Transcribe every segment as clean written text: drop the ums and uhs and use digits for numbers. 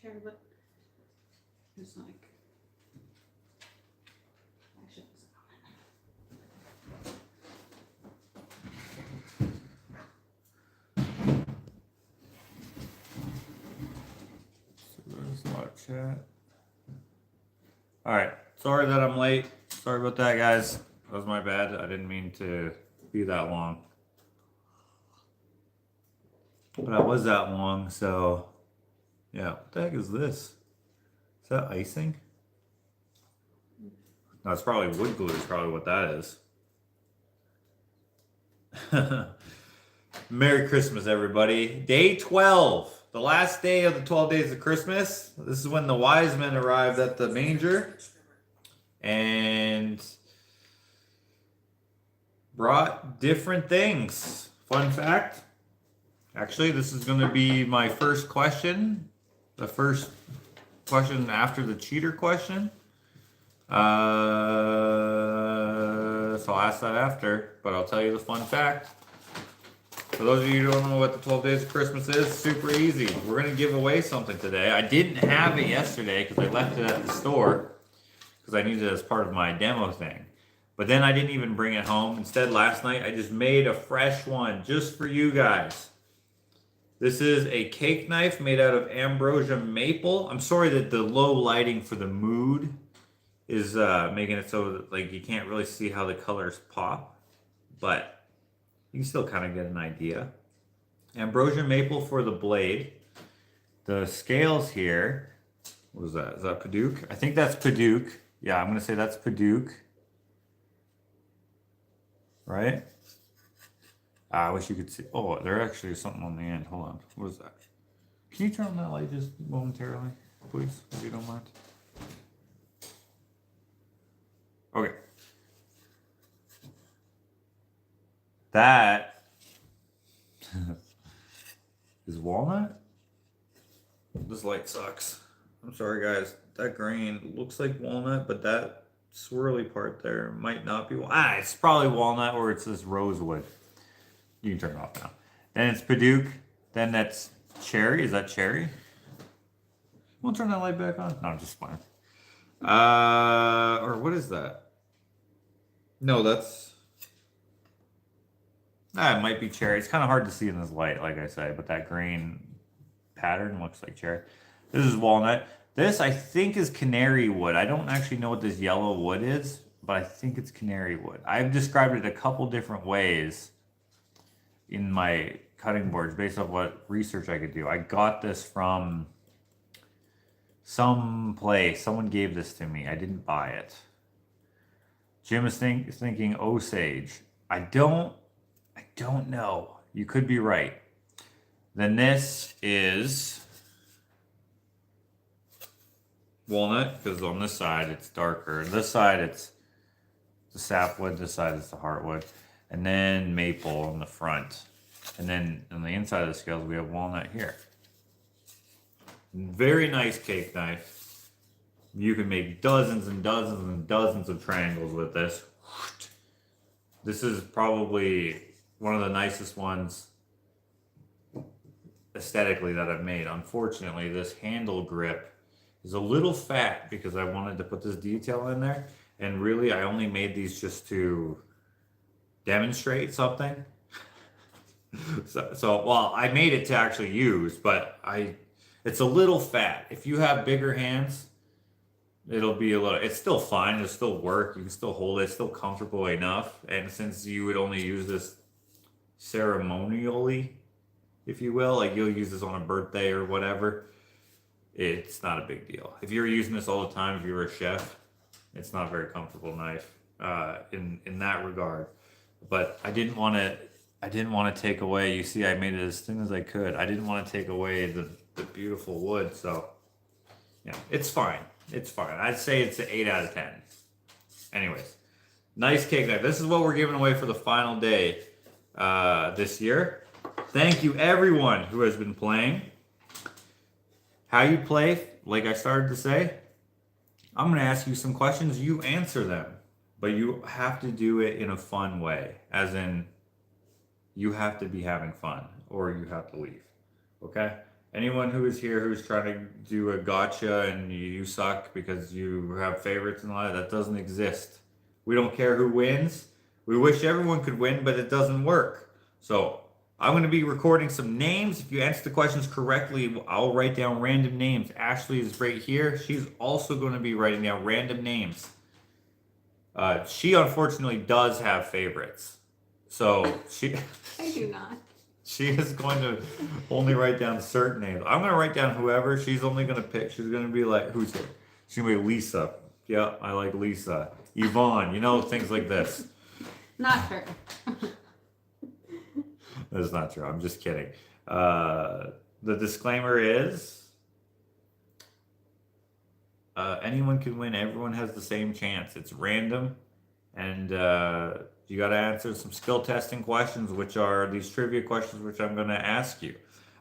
chair, but it's like I should sit on it. So there's a lot of chat. All right, sorry that I'm late. Sorry about that, guys. That was my bad. I didn't mean to be that long. But I was that long, so yeah. What the heck is this? Is that icing? No, it's probably wood glue is probably what that is. Merry Christmas, everybody. Day 12. The last day of the 12 days of Christmas. This is when the wise men arrived at the manger and brought different things. Fun fact. Actually, this is going to be my first question. The first question after the cheater question. So I'll ask that after, but I'll tell you the fun fact. For those of you who don't know what the 12 days of Christmas is, super easy. We're going to give away something today. I didn't have it yesterday because I left it at the store because I needed it as part of my demo thing. But then I didn't even bring it home. Instead, last night, I just made a fresh one just for you guys. This is a cake knife made out of ambrosia maple. I'm sorry that the low lighting for the mood is making it so that, like, you can't really see how the colors pop, but you can still kind of get an idea. Ambrosia maple for the blade. The scales here, what is that? Is that Paduke? I think that's Paduke. Yeah, I'm gonna say that's Paduke. Right? I wish you could see. Oh, there actually is something on the end. Hold on. What is that? Can you turn on that light just momentarily, please, if you don't mind? Okay. That is walnut. This light sucks. I'm sorry, guys. That grain looks like walnut, but that swirly part there might not be. It's probably walnut, or it's this rosewood. You can turn it off now. Then it's Paduke. Then that's cherry. Is that cherry? We'll turn that light back on. No, I'm just playing. Or what is that? No, that's... it might be cherry. It's kind of hard to see in this light, like I say, but that green pattern looks like cherry. This is walnut. This, I think, is canary wood. I don't actually know what this yellow wood is, but I think it's canary wood. I've described it a couple different ways in my cutting boards based on what research I could do. I got this from some place. Someone gave this to me. I didn't buy it. Jim is thinking Osage. I don't know. You could be right. Then this is walnut, because on this side it's darker. This side it's the sapwood. This side is the heartwood. And then maple on the front. And then on the inside of the scales, we have walnut here. Very nice cake knife. You can make dozens and dozens and dozens of triangles with this. This is probably one of the nicest ones aesthetically that I've made. Unfortunately, this handle grip is a little fat because I wanted to put this detail in there. And really, I only made these just to demonstrate something. So well, I made it to actually use, but it's a little fat. If you have bigger hands, it'll be a little, it's still fine, it'll still work, you can still hold it, it's still comfortable enough. And since you would only use this ceremonially, if you will, like you'll use this on a birthday or whatever, it's not a big deal. If you're using this all the time, if you're a chef, it's not a very comfortable knife in that regard. But I didn't want to take away, you see I made it as thin as I could. I didn't want to take away the beautiful wood, so yeah, it's fine. It's fine. I'd say it's an 8 out of 10. Anyways, nice cake knife. This is what we're giving away for the final day this year. Thank you everyone who has been playing. How you play, like I started to say, I'm going to ask you some questions. You answer them, but you have to do it in a fun way, as in you have to be having fun or you have to leave. Okay? Anyone who is here who's trying to do a gotcha and you suck because you have favorites and all that doesn't exist. We don't care who wins. We wish everyone could win, but it doesn't work. So I'm going to be recording some names. If you answer the questions correctly, I'll write down random names. Ashley is right here. She's also going to be writing down random names. She unfortunately does have favorites. So she... I do not. She is going to only write down certain names. I'm going to write down whoever. She's only going to pick. She's going to be like, who's here? She's going to be Lisa. Yeah, I like Lisa. Yvonne, you know, things like this. Not true. That's not true. I'm just kidding. The disclaimer is anyone can win. Everyone has the same chance. It's random. And you got to answer some skill testing questions, which are these trivia questions, which I'm going to ask you.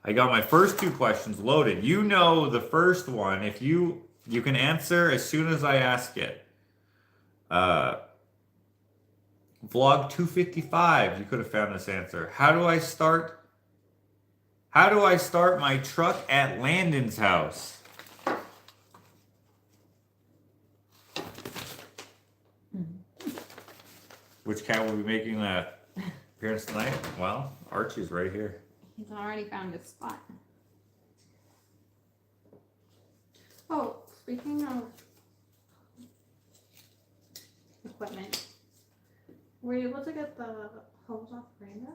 I got my first two questions loaded. You know the first one. If you can answer as soon as I ask it. Vlog 255. You could have found this answer. How do I start my truck at Landon's house? Which cat will be making that appearance tonight? Well, Archie's right here. He's already found his spot. Oh, speaking of equipment, were you able to get the hose off Miranda?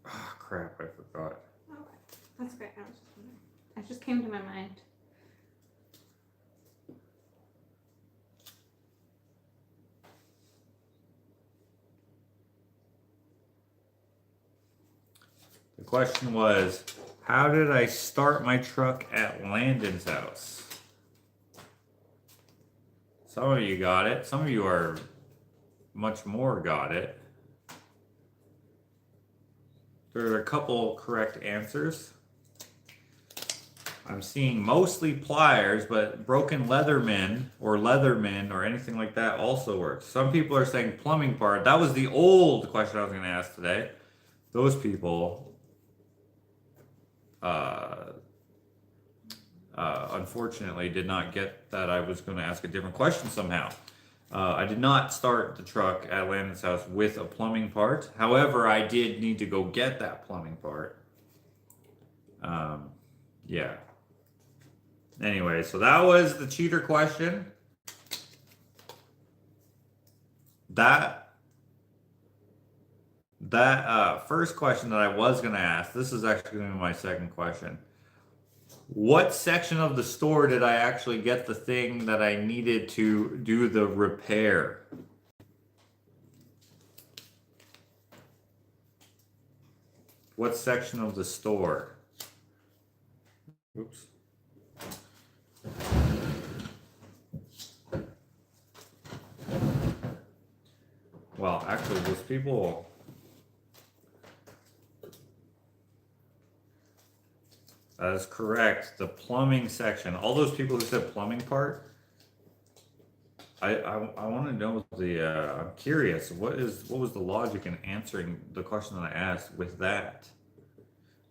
Ah, crap, I forgot. Okay, that's great. I was just wondering. It just came to my mind. The question was, how did I start my truck at Landon's house? Some of you got it. Some of you are much more got it. There are a couple correct answers. I'm seeing mostly pliers, but broken Leatherman or anything like that also works. Some people are saying plumbing part. That was the old question I was going to ask today. Those people unfortunately did not get that I was going to ask a different question somehow. I did not start the truck at Landon's house with a plumbing part. However, I did need to go get that plumbing part. Yeah. Anyway, so that was the cheater question. That first question that I was going to ask, this is actually going to be my second question. What section of the store did I actually get the thing that I needed to do the repair? What section of the store? Oops. Well, actually, those people... That is correct. The plumbing section. All those people who said plumbing part, I want to know I'm curious. What was the logic in answering the question that I asked with that?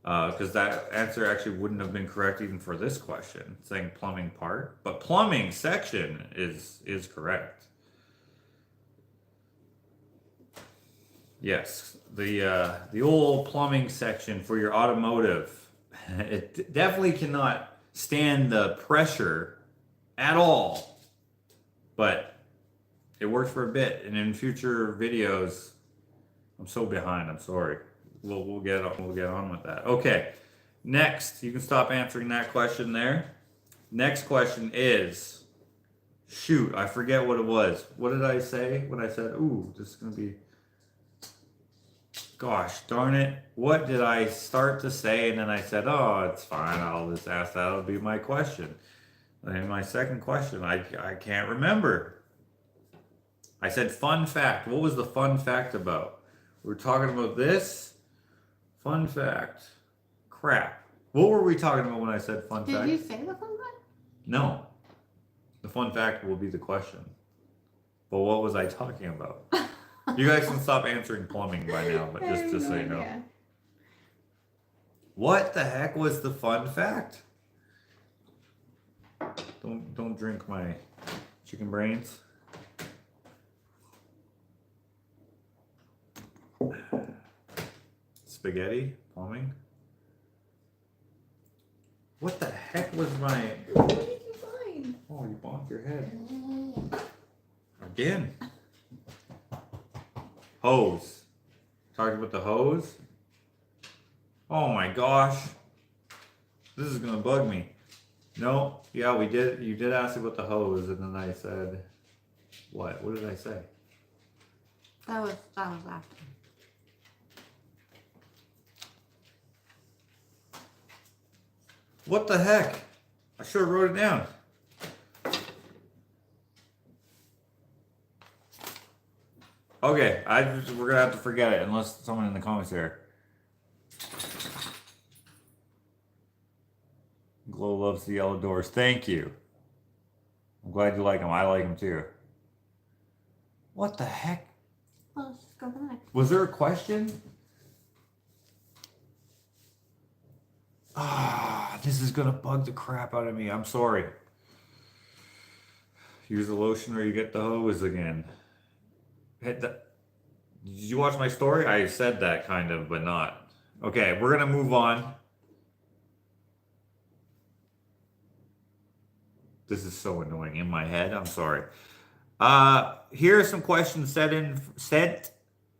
Because that answer actually wouldn't have been correct even for this question, saying plumbing part. But plumbing section is correct. Yes, the old plumbing section for your automotive. It definitely cannot stand the pressure at all, but it worked for a bit. And in future videos, I'm so behind. I'm sorry. We'll get on with that. Okay. Next, you can stop answering that question there. Next question is, shoot, I forget what it was. What did I say when I said, ooh, this is gonna be? Gosh darn it. What did I start to say? And then I said, oh, it's fine. I'll just ask that. That'll be my question. And my second question, I can't remember. I said fun fact. What was the fun fact about? We were talking about this. Fun fact. Crap. What were we talking about when I said fun fact? Did you say the fun fact? No. The fun fact will be the question. But what was I talking about? You guys can stop answering plumbing by now, but just so you know. What the heck was the fun fact? Don't drink my chicken brains. Spaghetti, plumbing. What the heck was my? What did you find? Oh, you bonked your head again. Hose. Talking about the hose. Oh my gosh. This is gonna bug me. No, yeah, we did. You did ask about the hose, and then I said, what? What did I say? That was after. What the heck? I should have wrote it down. Okay, we're gonna have to forget it unless someone in the comments here. Glow loves the yellow doors. Thank you. I'm glad you like them. I like them too. What the heck? Well, let's just go to the next. Was there a question? Ah, this is gonna bug the crap out of me. I'm sorry. Use the lotion or you get the hose again. Did you watch my story? I said that kind of, but not. Okay, we're gonna move on. This is so annoying in my head. I'm sorry. Here are some questions sent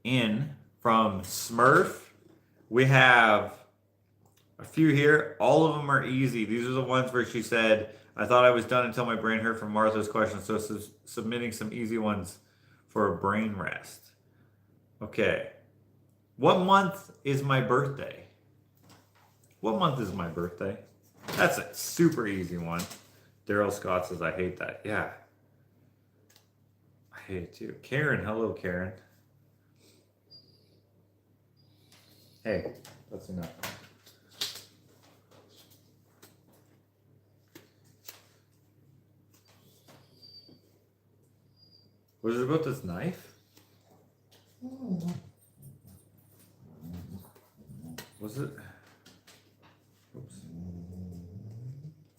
in from Smurf. We have a few here. All of them are easy. These are the ones where she said, I thought I was done until my brain hurt from Martha's questions. So submitting some easy ones for a brain rest. Okay. What month is my birthday? What month is my birthday? That's a super easy one. Daryl Scott says, I hate that. Yeah. I hate it too. Karen, hello, Karen. Hey, that's enough. Was it about this knife? Was it? Oops.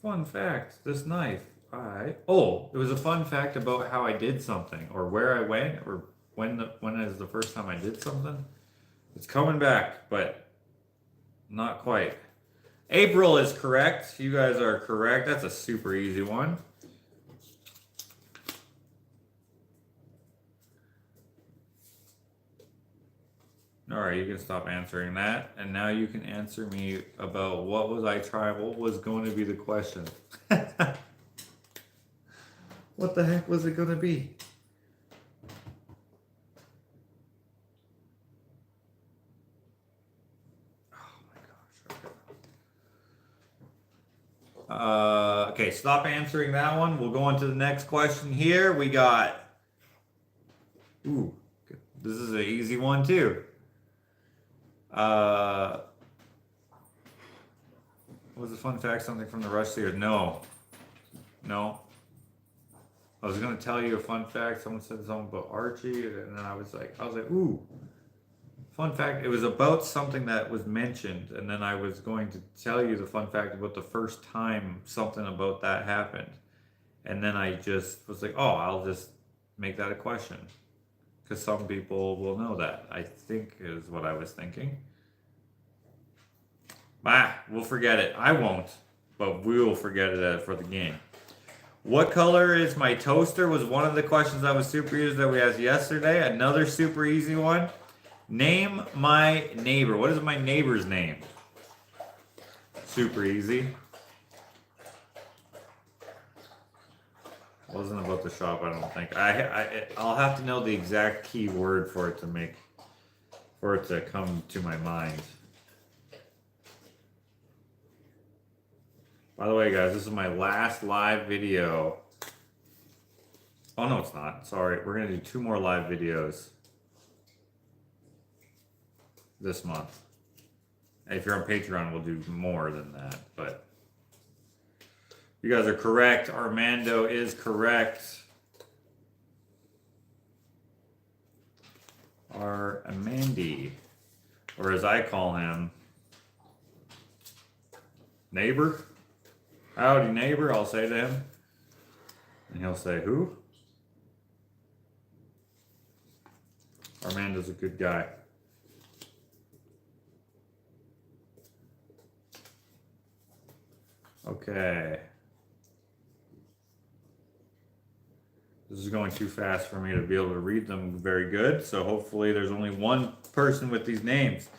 Fun fact, this knife, it was a fun fact about how I did something, or where I went, or when is the first time I did something. It's coming back, but not quite. April is correct. You guys are correct. That's a super easy one. All right, you can stop answering that. And now you can answer me about what was going to be the question. What the heck was it going to be? Oh my gosh. Okay, stop answering that one. We'll go on to the next question here. We got, this is an easy one too. Was a fun fact something from the Rush series? No. I was gonna tell you a fun fact. Someone said something about Archie, and then I was like, ooh, fun fact. It was about something that was mentioned, and then I was going to tell you the fun fact about the first time something about that happened, and then I just was like, I'll just make that a question, because some people will know that. I think is what I was thinking. We'll forget it. I won't, but we will forget it for the game. What color is my toaster was one of the questions that was super easy that we asked yesterday. Another super easy one. Name my neighbor. What is my neighbor's name? Super easy. Wasn't about the shop, I don't think. I'll have to know the exact key word for it to come to my mind. By the way, guys, this is my last live video. Oh, no, it's not. Sorry. We're going to do 2 more live videos this month. If you're on Patreon, we'll do more than that. But you guys are correct. Armando is correct. Armandi, or as I call him, Neighbor? Howdy, neighbor, I'll say to him. And he'll say, who? Armando's a good guy. Okay. This is going too fast for me to be able to read them very good, so hopefully there's only one person with these names.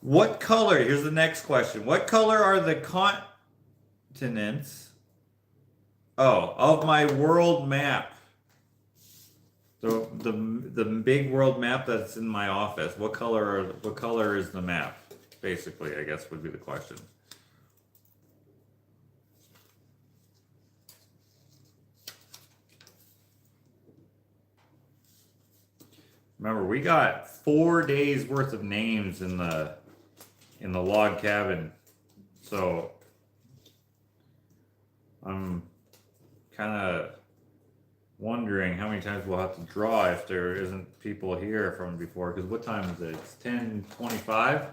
What color, here's the next question. What color are the continents, of my world map? The big world map that's in my office. What color is the map? Basically, I guess would be the question. Remember, we got 4 days worth of names in the log cabin, so I'm kind of wondering how many times we'll have to draw if there isn't people here from before. Because what time is it? It's 10:25.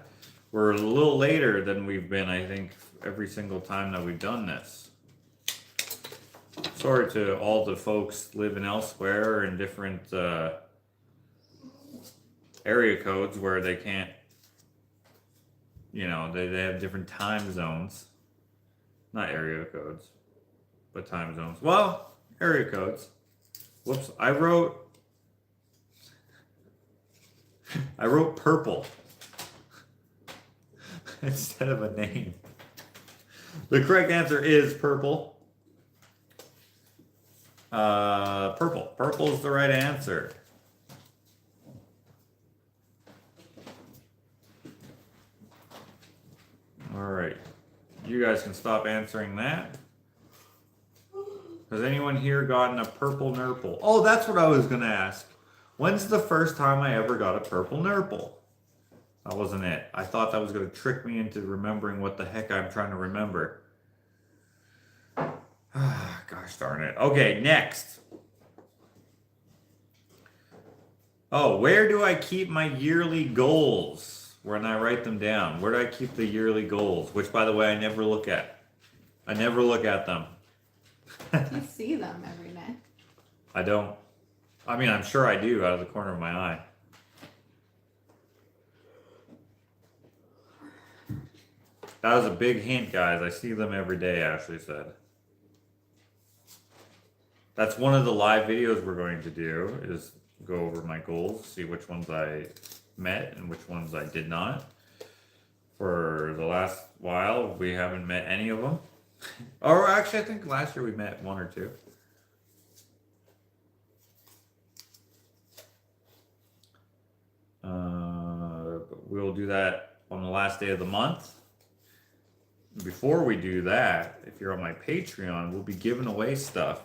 We're a little later than we've been, I think, every single time that we've done this. Sorry to all the folks living elsewhere in different area codes where they can't, you know, they have different time zones. Not area codes, but time zones. Well, area codes. Whoops, I wrote purple instead of a name. The correct answer is purple. Purple. Purple is the right answer. All right. You guys can stop answering that. Has anyone here gotten a purple nurple? Oh, that's what I was going to ask. When's the first time I ever got a purple nurple? That wasn't it. I thought that was going to trick me into remembering what the heck I'm trying to remember. Gosh darn it. Okay, next. Oh, where do I keep my yearly goals? When I write them down. Where do I keep the yearly goals? Which, by the way, I never look at. I never look at them. You see them every day. I don't. I mean, I'm sure I do out of the corner of my eye. That was a big hint, guys. I see them every day, Ashley said. That's one of the live videos we're going to do, is go over my goals, see which ones I met and which ones I did not. For the last while, we haven't met any of them. Or actually, I think last year we met one or two. We'll do that on the last day of the month. Before we do that, if you're on my Patreon, we'll be giving away stuff.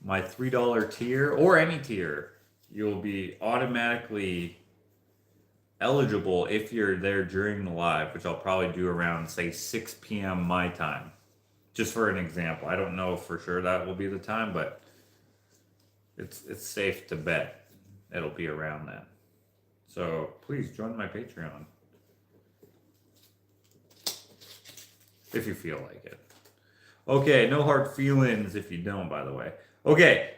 My $3 tier, or any tier, you'll be automatically eligible if you're there during the live, which I'll probably do around, say, 6 p.m. my time. Just for an example. I don't know for sure that will be the time, but it's safe to bet it'll be around then. So please join my Patreon. If you feel like it. Okay, no hard feelings if you don't, by the way. Okay,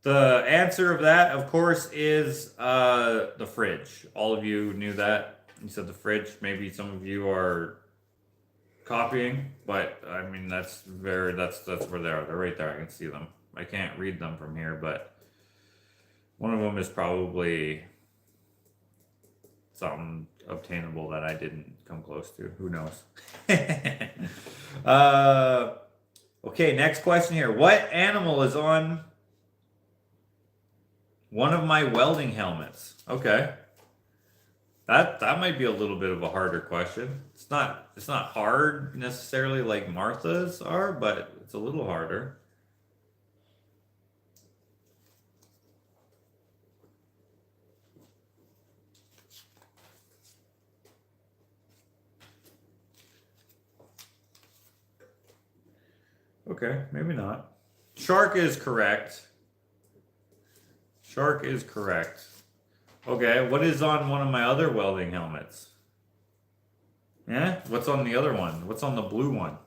the answer of that, of course, is the fridge. All of you knew that. You said the fridge. Maybe some of you are copying, but I mean that's where they are. They're right there. I can see them. I can't read them from here, but one of them is probably something obtainable that I didn't come close to. Who knows? Okay, next question here. What animal is on one of my welding helmets? Okay. That might be a little bit of a harder question. It's not hard necessarily like Martha's are, but it's a little harder. Okay, maybe not. Shark is correct. Shark is correct. Okay, what is on one of my other welding helmets? Yeah? What's on the other one? What's on the blue one?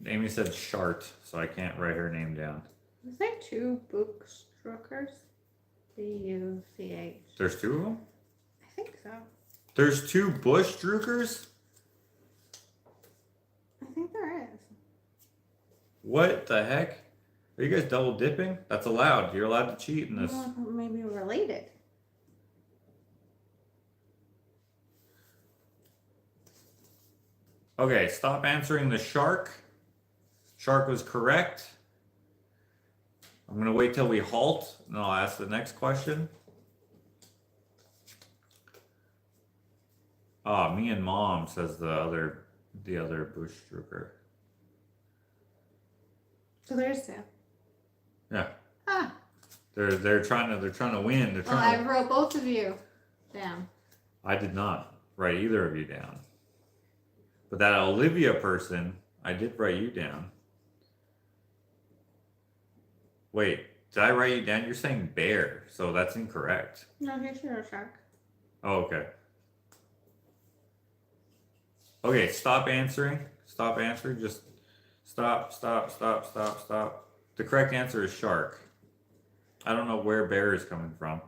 Amy said Shart, so I can't write her name down. Is there 2 Buchstruckers? B-U-C-H. There's 2 of them? I think so. There's 2 Buschdruckers? I think there is. What the heck? Are you guys double dipping? That's allowed. You're allowed to cheat in this. Well, maybe related. Okay, stop answering the shark. Shark was correct. I'm going to wait till we halt, and I'll ask the next question. Ah, me and Mom, says the other Buschdrucker. So there's 2. Yeah. Ah. They're trying to win. They're Well, trying I wrote both of you down. I did not write either of you down. But that Olivia person, I did write you down. Wait, did I write you down? You're saying bear, so that's incorrect. No, here's your shark. Oh, okay. Okay, stop answering. Stop answering. Just stop. The correct answer is shark. I don't know where bear is coming from.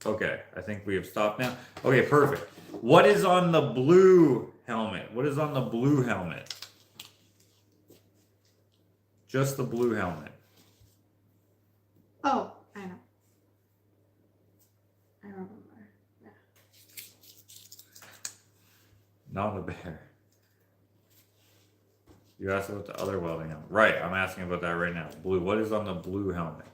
Okay, I think we have stopped now. Okay, perfect. What is on the blue helmet? What is on the blue helmet? Just the blue helmet. Oh, I know. I remember. Yeah. Not a bear. You asked about the other welding helmet. Right, I'm asking about that right now. Blue. What is on the blue helmet?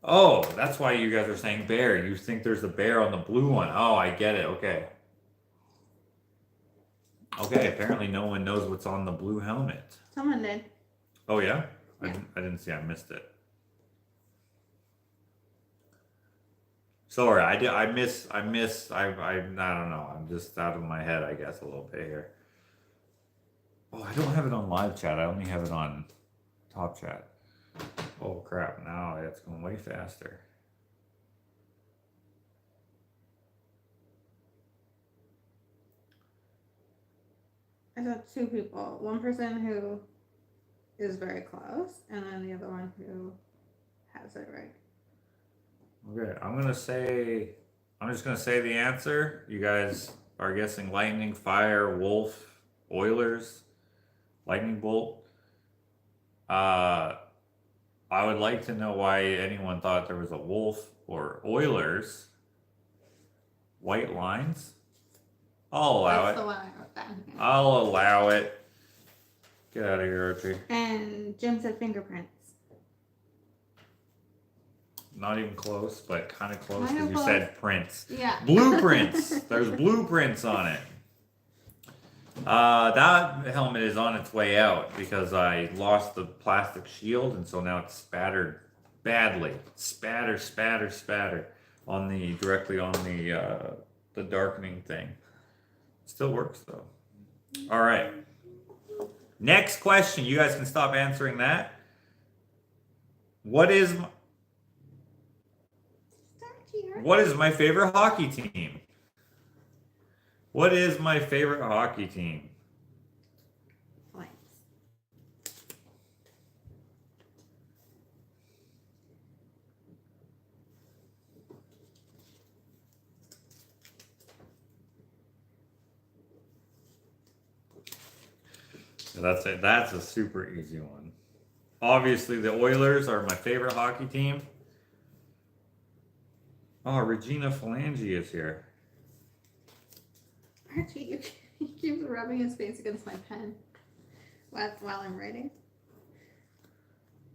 Oh, that's why you guys are saying bear. You think there's a bear on the blue one. Oh, I get it. Okay. Okay, apparently no one knows what's on the blue helmet. Someone did. Oh, yeah? Yeah. I didn't see. I missed it. Sorry, I don't know. I'm just out of my head, I guess, a little bit here. Oh, I don't have it on live chat. I only have it on top chat. Oh, crap. Now it's going way faster. I got 2 people. One person who is very close, and then the other one who has it right. Okay, I'm just gonna say the answer. You guys are guessing lightning, fire, wolf, Oilers, lightning bolt. I would like to know why anyone thought there was a wolf or Oilers. White lines. I'll allow That's it. the one I wrote down. I'll allow it. Get out of here, Archie. And Jim said fingerprints. Not even close, but kind of close Kinda because you close. said prints. Yeah. Blueprints. There's blueprints on it. That helmet is on its way out because I lost the plastic shield, and so now it's spattered badly. Spatter on directly on the darkening thing. Still works though. All right. Next question. You guys can stop answering that. What is my favorite hockey team? What is my favorite hockey team? Flames. That's it. That's a super easy one. Obviously, the Oilers are my favorite hockey team. Oh, Regina Phalange is here. Archie, you keep rubbing his face against my pen while I'm writing.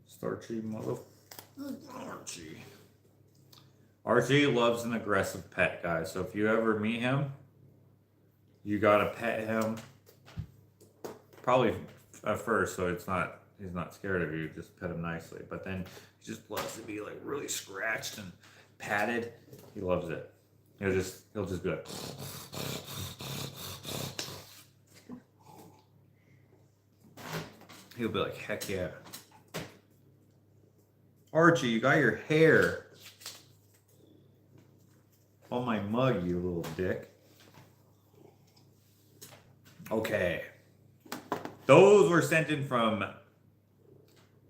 Starchy mother. Archie. Archie loves an aggressive pet, guys. So if you ever meet him, you gotta pet him. Probably at first, so he's not scared of you. Just pet him nicely. But then he just loves to be like really scratched and patted. He loves it. He'll just be like. He'll be like, heck yeah. Archie, you got your hair. mug, you little dick. Okay. Those were sent in from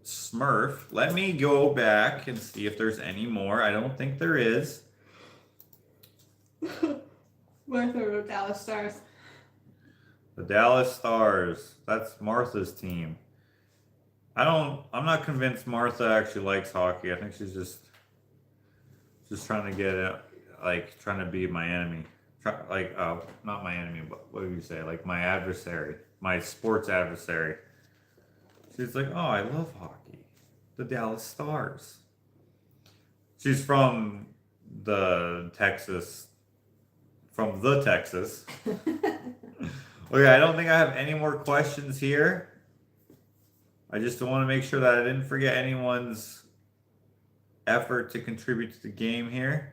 Smurf. Let me go back and see if there's any more. I don't think there is. Martha wrote Dallas Stars. The Dallas Stars. That's Martha's team. I'm not convinced Martha actually likes hockey. I think she's just trying to get it, like trying to be my enemy. Not my enemy, but what do you say? Like my adversary, my sports adversary. She's like, oh, I love hockey. The Dallas Stars. She's from Texas. Okay, I don't think I have any more questions here. I just want to make sure that I didn't forget anyone's effort to contribute to the game here.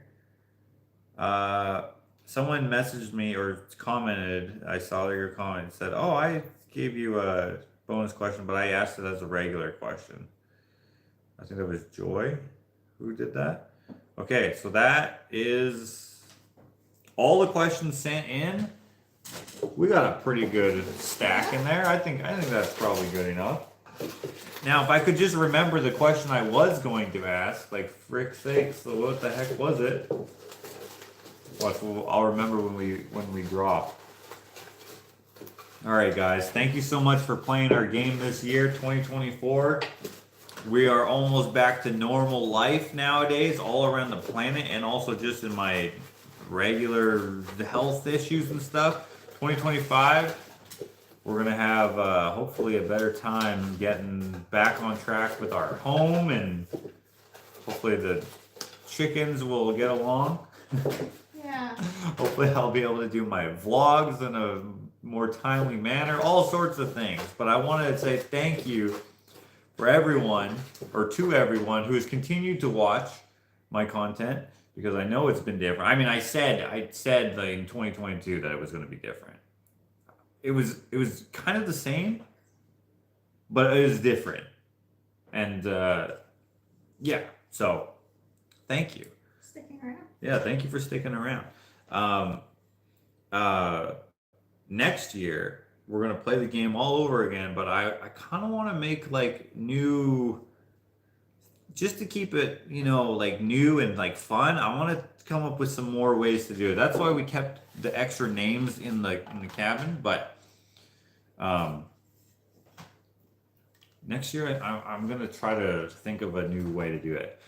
Someone messaged me or commented, I saw your comment, said, oh, I gave you a bonus question, but I asked it as a regular question. I think that was Joy who did that. Okay, so that is all the questions sent in. We got a pretty good stack in there. I think that's probably good enough. Now, if I could just remember the question I was going to ask, like frick's sakes, so what the heck was it? Watch, I'll remember when we drop. All right, guys, thank you so much for playing our game this year, 2024. We are almost back to normal life nowadays, all around the planet, and also just in my regular health issues and stuff. 2025. We're going to have, hopefully, a better time getting back on track with our home, and hopefully the chickens will get along. Yeah. Hopefully I'll be able to do my vlogs in a more timely manner, all sorts of things. But I wanted to say thank you for everyone, or to everyone, who has continued to watch my content, because I know it's been different. I mean, I said in 2022 that it was going to be different. It was kind of the same, but it was different. And yeah, so thank you. Sticking around. Yeah, thank you for sticking around. Next year we're gonna play the game all over again, but I kind of want to make like new, just to keep it, like new and like fun. I want to come up with some more ways to do it. That's why we kept the extra names in the cabin. But next year I'm gonna try to think of a new way to do it.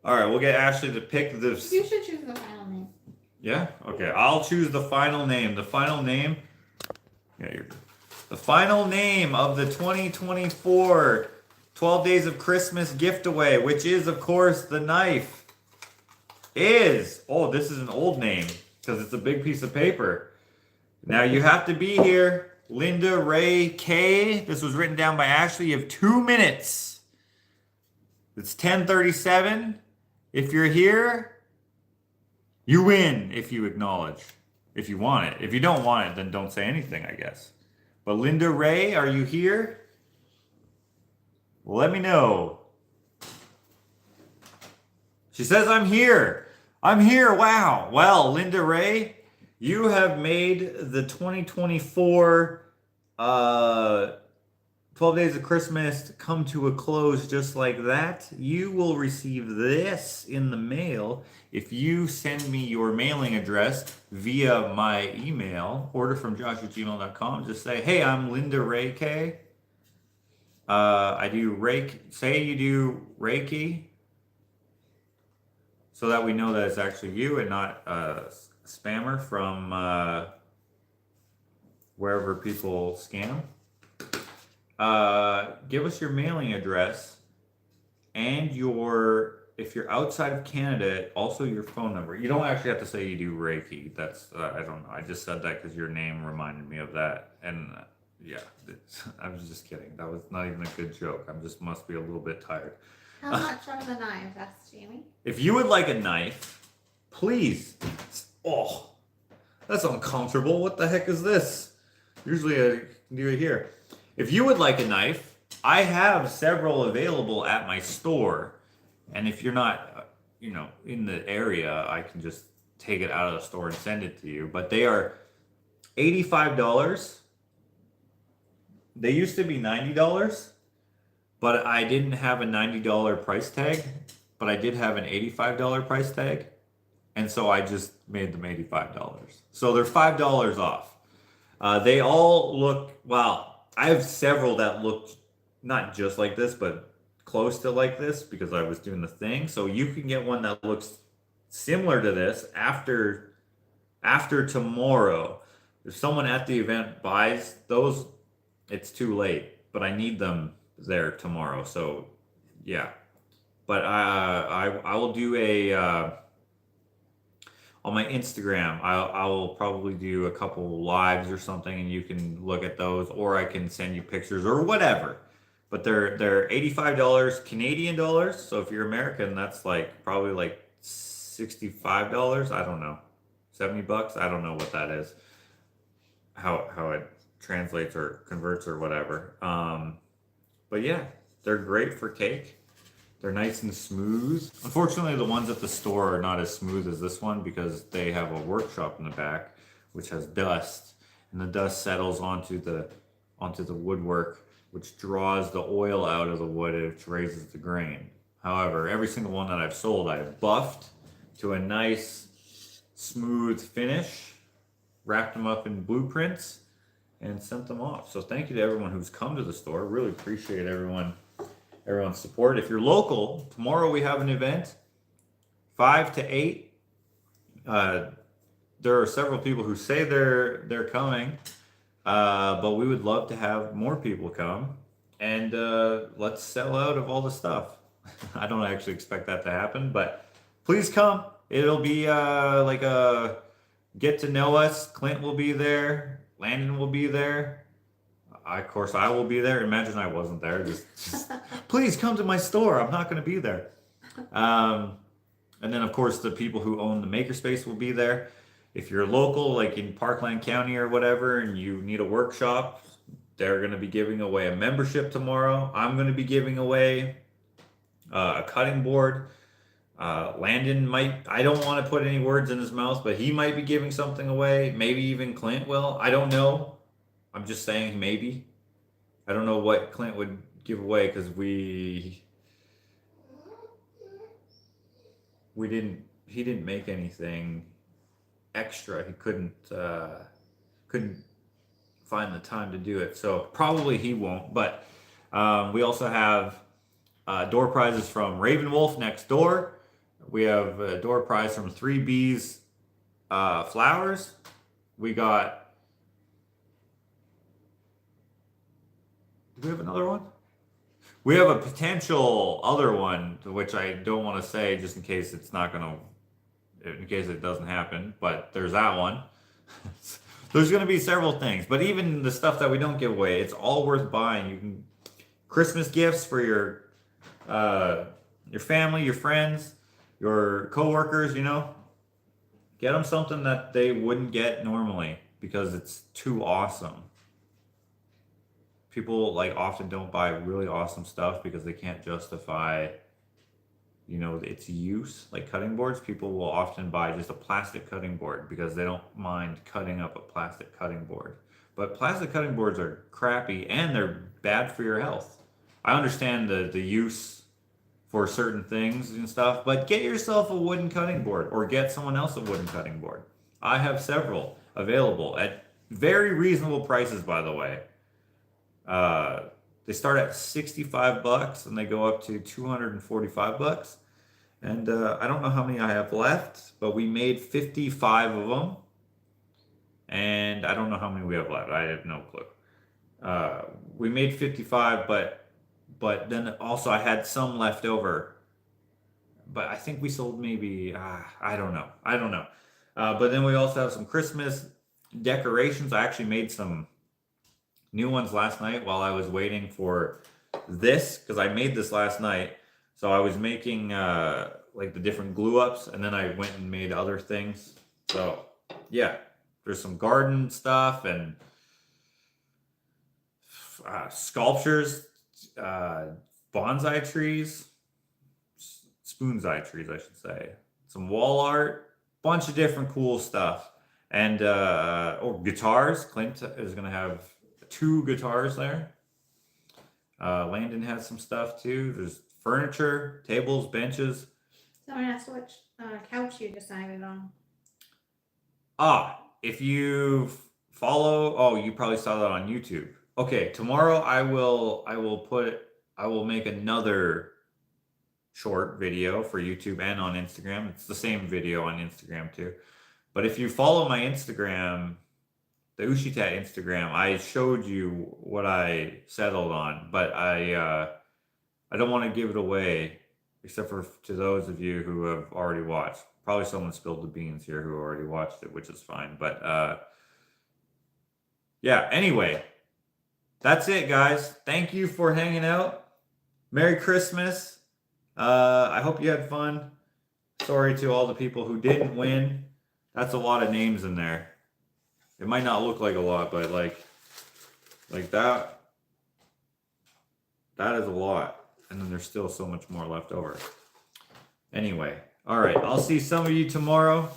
All right, we'll get Ashley to pick this. You should choose the final name. Yeah. Okay. I'll choose the final name. The final name. Yeah, you're good. The final name of the 2024 12 Days of Christmas giftaway, which is, of course, the knife, is, oh, this is an old name because it's a big piece of paper. Now you have to be here. Linda Ray K. This was written down by Ashley. You have 2 minutes. It's 10:37. If you're here, you win if you acknowledge. If you want it. If you don't want it, then don't say anything, I guess. But Linda Ray, are you here? Let me know. She says, I'm here. I'm here. Wow. Well, Linda Ray, you have made the 2024 12 Days of Christmas come to a close just like that. You will receive this in the mail if you send me your mailing address via my email, orderfromjosh@gmail.com. Just say, hey, I'm Linda Ray K. I do Reiki. Say you do Reiki, so that we know that it's actually you and not a spammer from wherever people scam. Give us your mailing address and if you're outside of Canada, also your phone number. You don't actually have to say you do Reiki. That's, I don't know. I just said that because your name reminded me of that. And yeah, I was just kidding. That was not even a good joke. I just must be a little bit tired. How much are the knives? Asked Jamie. If you would like a knife, please. Oh, that's uncomfortable. What the heck is this? Usually I can do it here. If you would like a knife, I have several available at my store. And if you're not, in the area, I can just take it out of the store and send it to you. But they are $85. They used to be $90, but I didn't have a $90 price tag, but I did have an $85 price tag. And so I just made them $85. So they're $5 off. They all look, well, I have several that look not just like this, but close to like this because I was doing the thing. So you can get one that looks similar to this after tomorrow. If someone at the event buys those, it's too late, but I need them there tomorrow. So yeah, but I will do a on my Instagram. I will probably do a couple lives or something, and you can look at those, or I can send you pictures or whatever. But they're $85 Canadian dollars. So if you're American, that's like probably like $65. I don't know, $70. I don't know what that is. How it translates or converts or whatever. But yeah, they're great for cake. They're nice and smooth. Unfortunately, the ones at the store are not as smooth as this one because they have a workshop in the back, which has dust, and the dust settles onto the woodwork, which draws the oil out of the wood, which raises the grain. However, every single one that I've sold, I've buffed to a nice, smooth finish, wrapped them up in blueprints, and sent them off. So thank you to everyone who's come to the store. Really appreciate everyone's support. If you're local, tomorrow we have an event, 5 to 8. There are several people who say they're coming, but we would love to have more people come, and let's sell out of all the stuff. I don't actually expect that to happen, but please come. It'll be like a get to know us. Clint will be there. Landon will be there. Of course, I will be there. Imagine I wasn't there. Just please come to my store. I'm not going to be there. And then, of course, the people who own the makerspace will be there. If you're local, like in Parkland County or whatever, and you need a workshop, they're going to be giving away a membership tomorrow. I'm going to be giving away a cutting board. Landon might, I don't want to put any words in his mouth, but he might be giving something away. Maybe even Clint will. I don't know. I'm just saying maybe. I don't know what Clint would give away because he didn't make anything extra. He couldn't find the time to do it. So probably he won't. But we also have door prizes from Raven Wolf next door. We have a door prize from 3B's Flowers. We got. Do we have another one? We have a potential other one, which I don't want to say just in case it's not going to, in case it doesn't happen, but there's that one. There's going to be several things, but even the stuff that we don't give away, it's all worth buying. You can, Christmas gifts for your family, your friends, your coworkers, get them something that they wouldn't get normally because it's too awesome. People often don't buy really awesome stuff because they can't justify, its use. Like cutting boards, people will often buy just a plastic cutting board because they don't mind cutting up a plastic cutting board. But plastic cutting boards are crappy and they're bad for your health. I understand the use for certain things and stuff, but get yourself a wooden cutting board or get someone else a wooden cutting board. I have several available at very reasonable prices, by the way. They start at $65 and they go up to $245. And I don't know how many I have left, but we made 55 of them. And I don't know how many we have left. I have no clue. We made 55, but then also I had some left over. But I think we sold maybe, I don't know. But then we also have some Christmas decorations. I actually made some new ones last night while I was waiting for this, because I made this last night. So I was making the different glue ups, and then I went and made other things. So yeah, there's some garden stuff and sculptures, bonsai trees, spoonsai trees, I should say. Some wall art, bunch of different cool stuff. And or guitars. Clint is gonna have 2 guitars there. Landon has some stuff too. There's furniture, tables, benches. Someone asked which couch you decided on. If you follow, you probably saw that on YouTube. Okay, tomorrow I will make another short video for YouTube and on Instagram. It's the same video on Instagram too. But if you follow my Instagram, the Ushitat Instagram, I showed you what I settled on, but I don't want to give it away, except for to those of you who have already watched. Probably someone spilled the beans here who already watched it, which is fine. But yeah, anyway, that's it, guys. Thank you for hanging out. Merry Christmas. I hope you had fun. Sorry to all the people who didn't win. That's a lot of names in there. It might not look like a lot, but like that is a lot. And then there's still so much more left over. Anyway, all right. I'll see some of you tomorrow.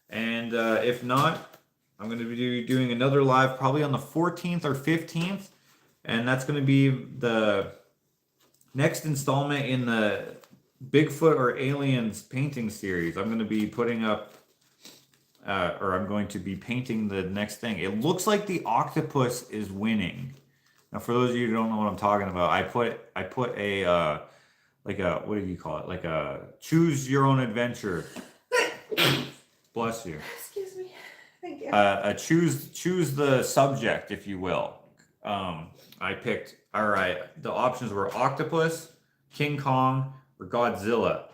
And if not, I'm going to be doing another live probably on the 14th or 15th. And that's going to be the next installment in the Bigfoot or Aliens painting series. I'm going to be putting up I'm going to be painting the next thing. It looks like the octopus is winning. Now, for those of you who don't know what I'm talking about, I put a like a, what do you call it? Like a choose your own adventure. Bless you. Excuse me. Thank you. Choose the subject, if you will. I picked. All right. The options were octopus, King Kong, or Godzilla.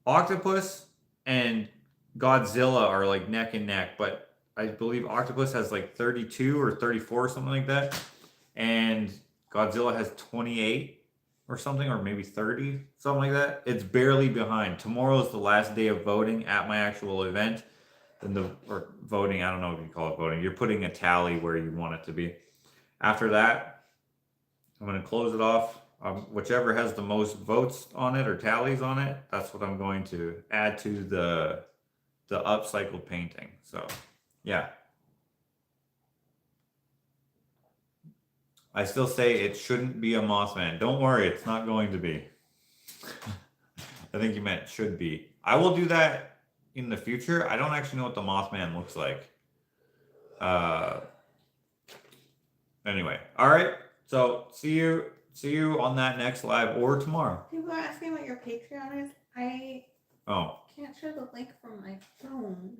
Octopus and Godzilla are like neck and neck, but I believe Octopus has like 32 or 34 or something like that, and Godzilla has 28 or something, or maybe 30, something like that. It's barely behind. Tomorrow is the last day of voting at my actual event. Or voting, I don't know if you call it voting. You're putting a tally where you want it to be. After that, I'm going to close it off. Whichever has the most votes on it or tallies on it, that's what I'm going to add to the upcycled painting. So yeah, I still say it shouldn't be a Mothman. Don't worry, it's not going to be. I think you meant should be. I will do that in the future. I don't actually know what the Mothman looks like. Anyway, all right. So see you on that next live or tomorrow. People are asking what your Patreon is. I can't share the link from my phone.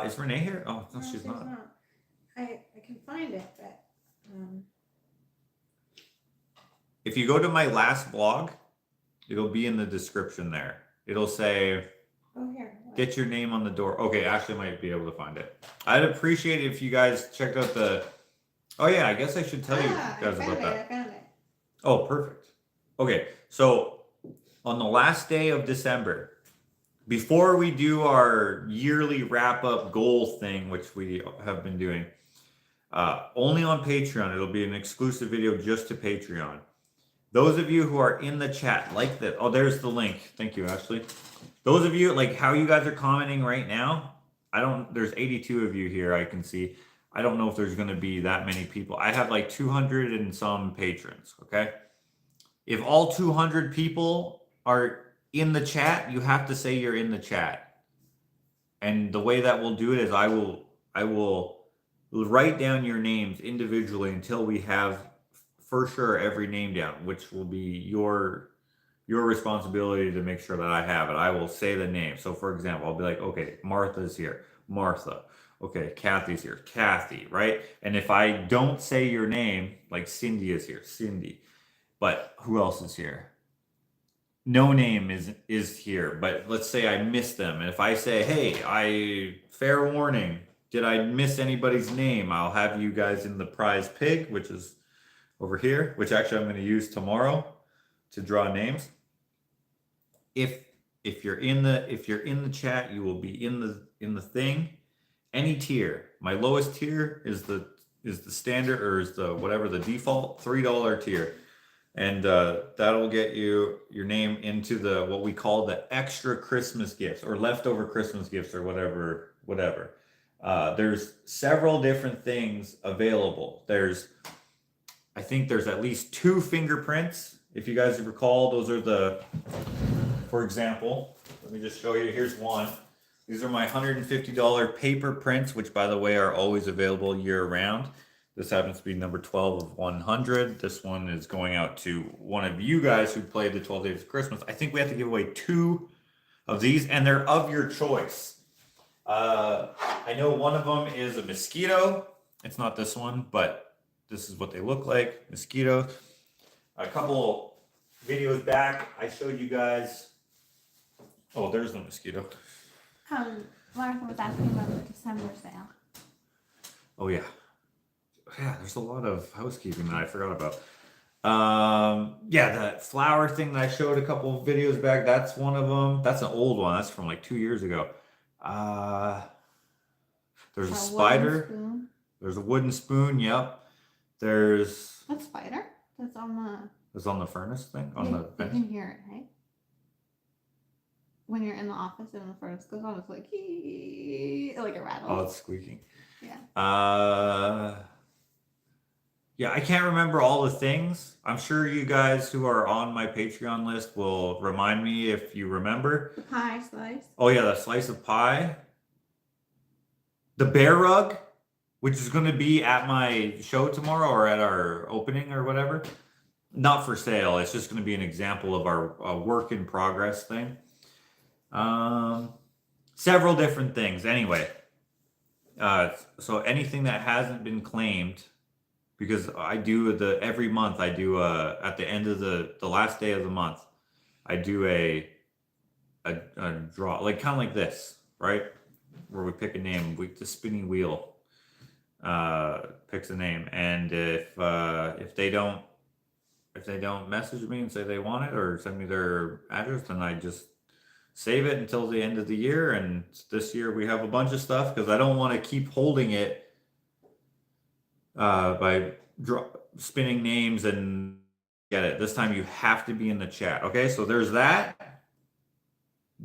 Is Renee here? Oh, no, she's not. I can find it, but if you go to my last blog, it'll be in the description there. It'll say, here. Get your name on the door. Okay, Ashley might be able to find it. I'd appreciate it if you guys checked out the... Oh yeah, I guess I should tell you guys about that. I found it. Oh, perfect. Okay, so on the last day of December, before we do our yearly wrap-up goal thing, which we have been doing, only on Patreon, it'll be an exclusive video just to Patreon. Those of you who are in the chat, like that. Oh, there's the link. Thank you, Ashley. Those of you, like how you guys are commenting right now, there's 82 of you here, I can see. I don't know if there's going to be that many people. I have like 200 and some patrons, okay? If all 200 people are in the chat, you have to say you're in the chat. And the way that we'll do it is I will write down your names individually until we have for sure every name down, which will be your responsibility to make sure that I have it. I will say the name. So for example, I'll be like, okay, Martha's here, Martha. Okay, Kathy's here, Kathy, right? And if I don't say your name, like Cindy is here, Cindy. But who else is here? No name is here, but let's say I miss them. And if I say, hey, fair warning, did I miss anybody's name? I'll have you guys in the prize pig, which is over here, which actually I'm going to use tomorrow to draw names. If you're in the chat, you will be in the thing. Any tier. My lowest tier is the standard, or is the whatever the default $3 tier. And that'll get you your name into the what we call the extra Christmas gifts or leftover Christmas gifts or whatever. There's several different things available. I think there's at least 2 fingerprints. If you guys recall, those are for example, let me just show you. Here's one. These are my $150 paper prints, which by the way are always available year round. This happens to be number 12 of 100. This one is going out to one of you guys who played the 12 Days of Christmas. I think we have to give away 2 of these, and they're of your choice. I know one of them is a mosquito. It's not this one, but this is what they look like, mosquito. A couple videos back, I showed you guys. Oh, there's the mosquito. Martha was asking about the December sale. Oh yeah. Yeah, there's a lot of housekeeping that I forgot about. Yeah, that flower thing that I showed a couple of videos back, that's one of them. That's an old one. That's from like 2 years ago. There's a spider. There's a wooden spoon. Yep. There's. What spider? That's on the. It's on the furnace thing on the bench. You can hear it, right? When you're in the office and the furnace goes on, it's like it rattles. Oh, it's squeaking. Yeah. Yeah, I can't remember all the things. I'm sure you guys who are on my Patreon list will remind me if you remember. The pie slice. Oh yeah, the slice of pie. The bear rug, which is going to be at my show tomorrow or at our opening or whatever. Not for sale. It's just going to be an example of our work in progress thing. Several different things. Anyway, so anything that hasn't been claimed, because I do every month I do at the end of the last day of the month, I do a draw, like kind of like this, right? Where we pick a name, the spinning wheel picks a name, and if they don't message me and say they want it or send me their address, then I just save it until the end of the year. And this year we have a bunch of stuff because I don't want to keep holding it by spinning names and get it. This time you have to be in the chat. Okay, so there's that.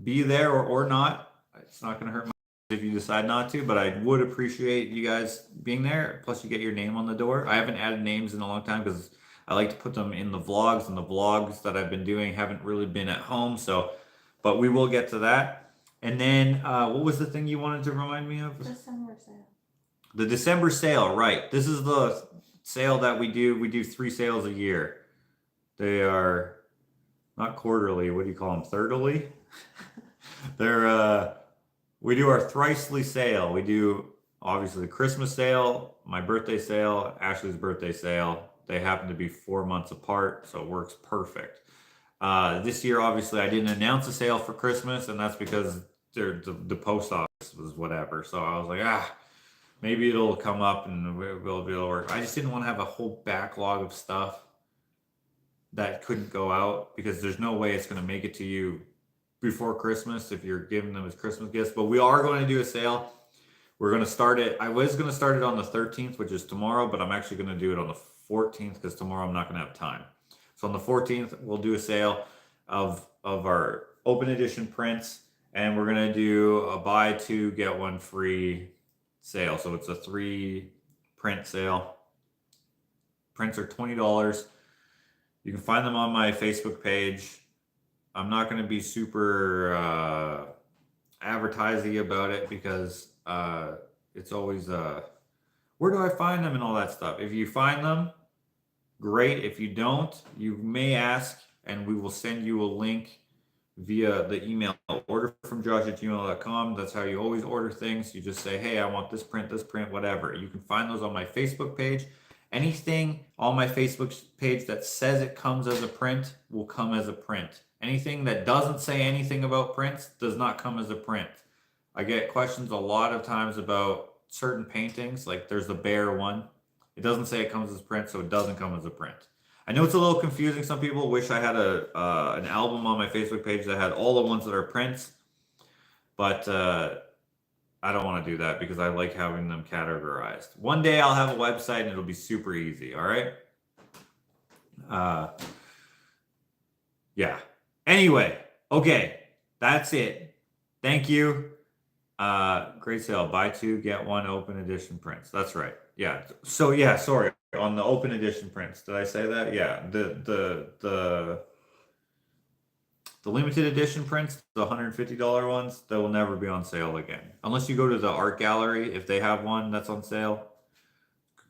Be there or not. It's not going to hurt my if you decide not to, but I would appreciate you guys being there. Plus, you get your name on the door. I haven't added names in a long time because I like to put them in the vlogs, and the vlogs that I've been doing haven't really been at home. So, but we will get to that. And then, what was the thing you wanted to remind me of? December sale. The December sale, right? This is the sale that we do. We do 3 sales a year. They are not quarterly. What do you call them? Thirdly? They're we do our thrisely sale. We do obviously the Christmas sale, my birthday sale, Ashley's birthday sale. They happen to be 4 months apart, so it works perfect. This year, obviously, I didn't announce a sale for Christmas, and that's because the post office was whatever. So I was like, maybe it'll come up and we'll be able to work. I just didn't want to have a whole backlog of stuff that couldn't go out because there's no way it's going to make it to you before Christmas if you're giving them as Christmas gifts. But we are going to do a sale. We're going to start it. I was going to start it on the 13th, which is tomorrow, but I'm actually going to do it on the 14th because tomorrow I'm not going to have time. So on the 14th, we'll do a sale of our open edition prints, and we're going to do a buy 2, get 1 free sale. So it's a 3 print sale. Prints are $20. You can find them on my Facebook page. I'm not going to be super advertising about it because it's always where do I find them and all that stuff. If you find them, great. If you don't, you may ask and we will send you a link via the email orderfromjosh@gmail.com. That's how you always order things. You just say, hey, I want this print, whatever. You can find those on my Facebook page. Anything on my Facebook page that says it comes as a print will come as a print. Anything that doesn't say anything about prints does not come as a print. I get questions a lot of times about certain paintings, like there's the bear one. It doesn't say it comes as a print, so it doesn't come as a print. I know it's a little confusing. Some people wish I had an album on my Facebook page that had all the ones that are prints, but I don't want to do that because I like having them categorized. One day I'll have a website and it'll be super easy, all right? Yeah. Anyway, okay, that's it. Thank you. Great sale. Buy two, get one open edition prints. That's right. Yeah. So yeah, sorry. On the open edition prints, did I say that? Yeah. The limited edition prints, the $150 ones, they will never be on sale again. Unless you go to the art gallery, if they have one that's on sale,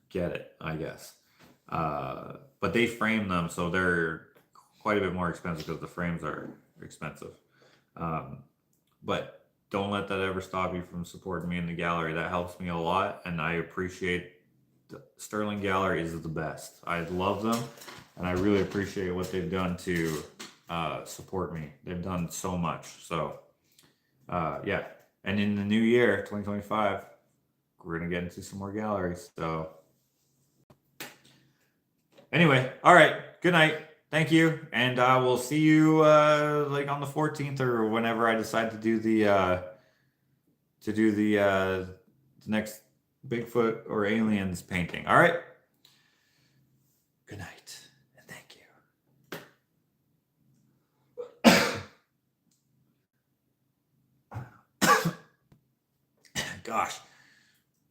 get it, I guess. But they frame them, so they're quite a bit more expensive because the frames are expensive. But don't let that ever stop you from supporting me in the gallery. That helps me a lot, and I appreciate the Sterling Gallery is the best. I love them, and I really appreciate what they've done to support me. They've done so much. So, yeah. And in the new year, 2025, we're going to get into some more galleries. So, anyway, all right. Good night. Thank you. And we'll see you like on the 14th or whenever I decide to do the next Bigfoot or aliens painting. All right. Good night and thank you. Gosh,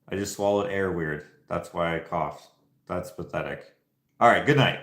I just swallowed air weird. That's why I coughed. That's pathetic. All right. Good night.